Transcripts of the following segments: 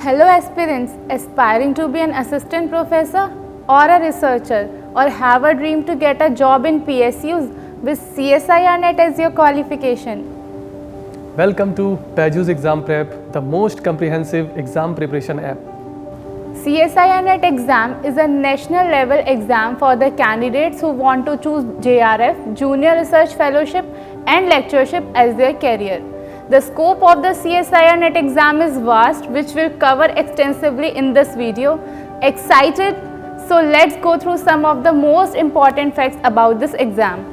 Hello aspirants aspiring to be an assistant professor or a researcher or have a dream to get a job in PSUs with CSIR NET as your qualification. Welcome to Byju's Exam Prep, the most comprehensive exam preparation app. CSIR NET exam is a national level exam for the candidates who want to choose JRF, Junior Research Fellowship and Lectureship as their career. The scope of the CSIR NET exam is vast, which we'll cover extensively in this video. Excited? So let's go through some of the most important facts about this exam.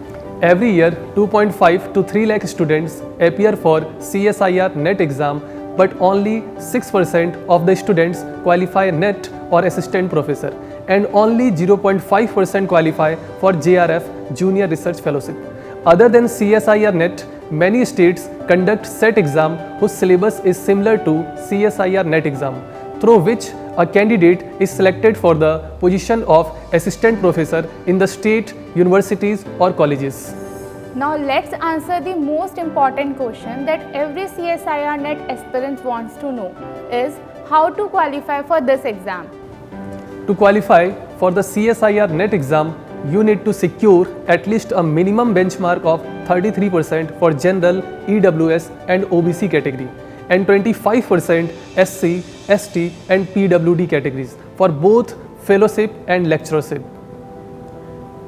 Every year, 2.5 to 3 lakh students appear for CSIR NET exam, but only 6% of the students qualify NET or assistant professor, and only 0.5% qualify for JRF, Junior Research Fellowship. Other than CSIR NET, many states conduct SET exam whose syllabus is similar to CSIR NET exam, through which a candidate is selected for the position of assistant professor in the state universities or colleges. Now let's answer the most important question that every CSIR NET aspirant wants to know is how to qualify for this exam. To qualify for the CSIR NET exam, you need to secure at least a minimum benchmark of 33% for general, EWS and OBC category and 25% SC, ST and PWD categories for both fellowship and lecturership.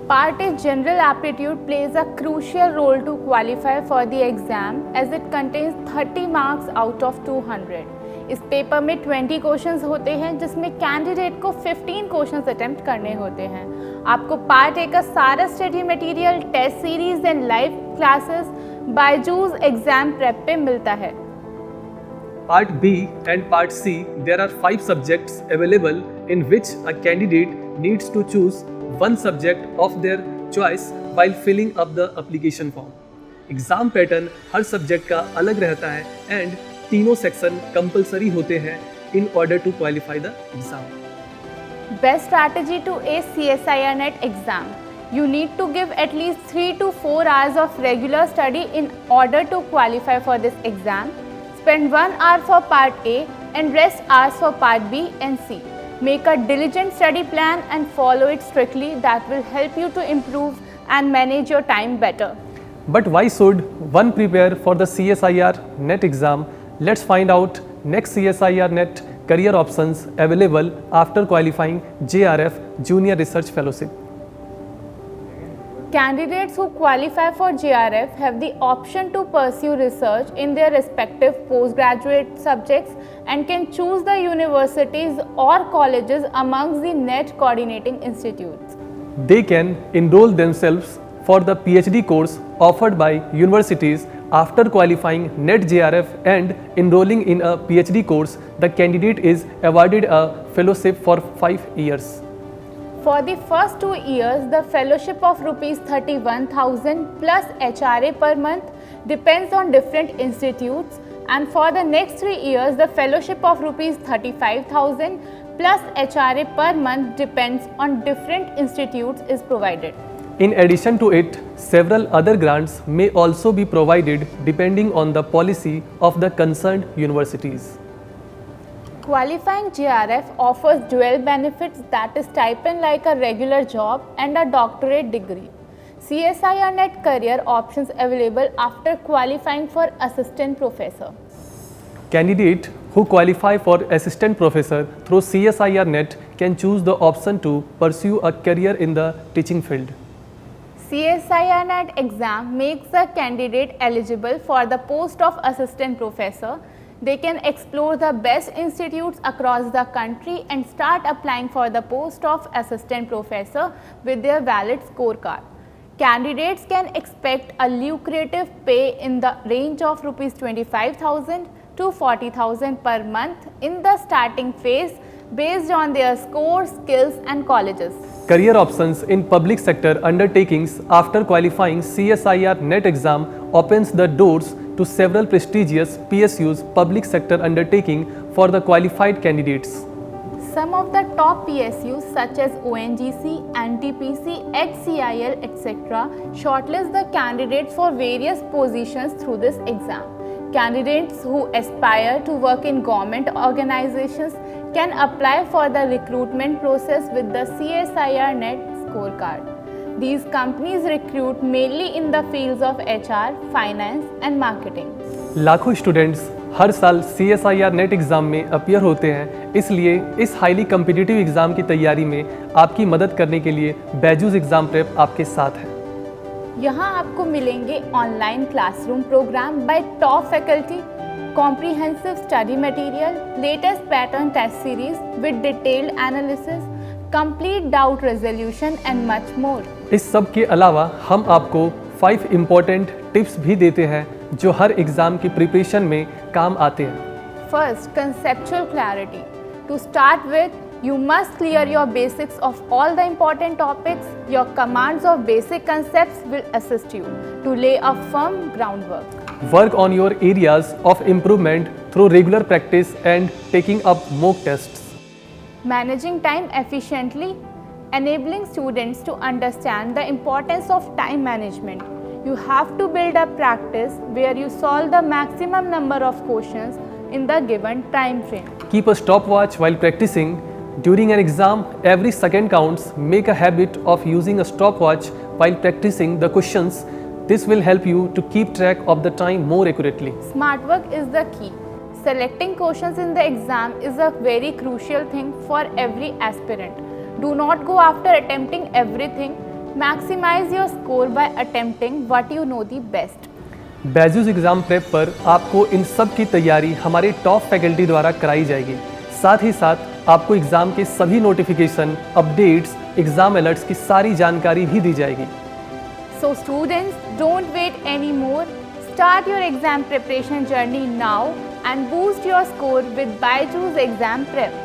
Part A General Aptitude plays a crucial role to qualify for the exam as it contains 30 marks out of 200. इस paper में 20 questions होते हैं जिसमें candidate को 15 questions attempt करने होते हैं। आपको पार्ट ए का सारा study material, test series and live classes Byju's exam prep पे मिलता है। Part B and Part C, there are 5 subjects available in which a candidate needs to choose one subject of their choice while filling up the application form. Exam pattern her subject का अलग रहता है and तीनों section compulsory होते हैं in order to qualify the exam. Best strategy to ace CSIR NET exam. You need to give at least 3 to 4 hours of regular study in order to qualify for this exam. Spend 1 hour for part A and rest hours for part B and C. Make a diligent study plan and follow it strictly. That will help you to improve and manage your time better. But why should one prepare for the CSIR NET exam? Let's find out next CSIR NET career options available after qualifying JRF, Junior Research Fellowship. Candidates who qualify for JRF have the option to pursue research in their respective postgraduate subjects and can choose the universities or colleges amongst the NET coordinating institutes. They can enroll themselves for the PhD course offered by universities. After qualifying NET JRF and enrolling in a PhD course, the candidate is awarded a fellowship for 5 years. For the first 2 years, the fellowship of Rs 31,000 plus HRA per month depends on different institutes, and for the next 3 years, the fellowship of Rs 35,000 plus HRA per month depends on different institutes is provided. In addition to it, several other grants may also be provided depending on the policy of the concerned universities. Qualifying JRF offers dual benefits, that is stipend like a regular job and a doctorate degree. CSIR NET career options available after qualifying for assistant professor. Candidate who qualify for assistant professor through CSIR NET can choose the option to pursue a career in the teaching field. CSIR NET exam makes a candidate eligible for the post of assistant professor. They can explore the best institutes across the country and start applying for the post of assistant professor with their valid scorecard. Candidates can expect a lucrative pay in the range of Rs 25,000 to 40,000 per month in the starting phase based on their scores, skills and colleges. Career options in public sector undertakings after qualifying CSIR NET exam opens the doors to several prestigious PSUs public sector undertaking for the qualified candidates. Some of the top PSUs such as ONGC, NTPC, HCIL, etc. shortlist the candidates for various positions through this exam. Candidates who aspire to work in government organizations can apply for the recruitment process with the CSIR NET scorecard. These companies recruit mainly in the fields of HR, finance and marketing. लाखों students हर साल CSIR net exam में appear होते हैं, इसलिए इस highly competitive exam की तैयारी में आपकी मदद करने के लिए बैजूस एग्ज़ाम प्रेप आपके साथ है। यहाँ आपको मिलेंगे online classroom programme by top faculty, comprehensive study material, latest pattern test series with detailed analysis, complete doubt resolution and much more. इस सब के अलावा हम आपको 5 इम्पोर्टेंट टिप्स भी देते हैं जो हर एग्ज़ाम की प्रिपरेशन में काम आते हैं। First, conceptual clarity. To start with, you must clear your basics of all the important topics. Your commands of basic concepts will assist you to lay a firm groundwork. Work on your areas of improvement through regular practice and taking up mock tests. Managing time efficiently, enabling students to understand the importance of time management. You have to build a practice where you solve the maximum number of questions in the given time frame. Keep a stopwatch while practicing. During an exam, every second counts. Make a habit of using a stopwatch while practicing the questions. This will help you to keep track of the time more accurately. Smart work is the key. Selecting questions in the exam is a very crucial thing for every aspirant. Do not go after attempting everything. Maximize your score by attempting what you know the best. Byju's exam prep पर आपको इन सब की तैयारी हमारे top faculty द्वारा कराई जाएगी। साथ ही साथ आपको एग्ज़ाम के सभी नोटिफिकेशन, अपडेट्स, एग्ज़ाम अलर्ट्स की सारी जानकारी भी दी जाएगी। So students, don't wait anymore. Start your exam preparation journey now and boost your score with Byju's Exam Prep.